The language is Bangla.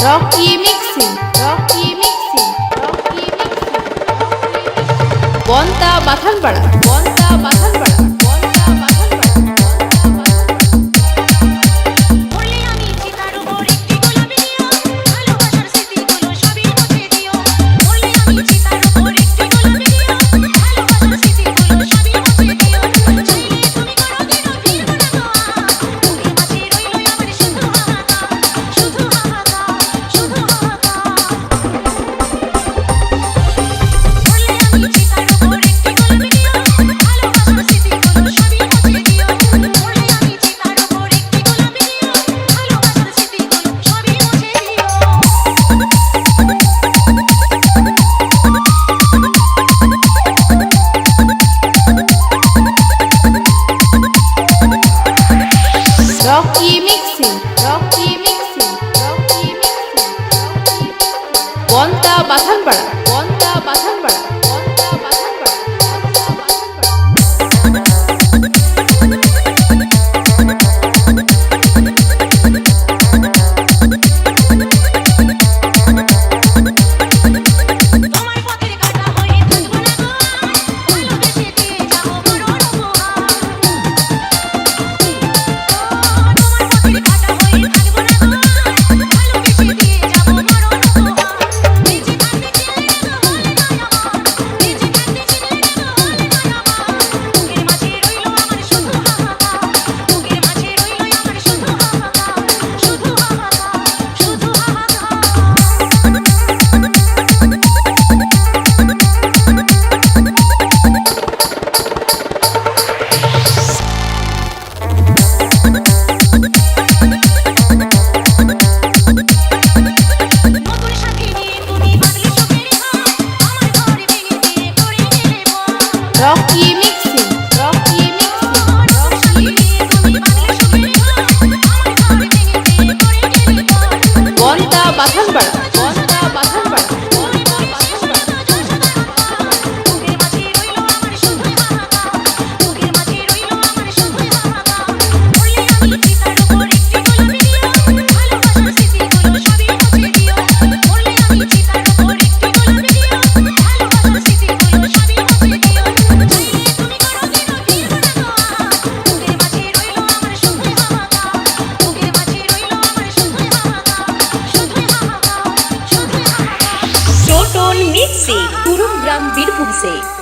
Rocky mixing Rocky mixing Rocky mixing Banta Bathanpara Banta Bathanpara Banta Bathanpara Rocky mixing Rocky mixing Rocky mixing Banta Bathanpara Banta Bathanpara Banta Bathanpara Rocky mixing Rocky mixing Banta Bathanpara Banta Bathanpara मिक्सी गुरुग्राम बीरभूम से।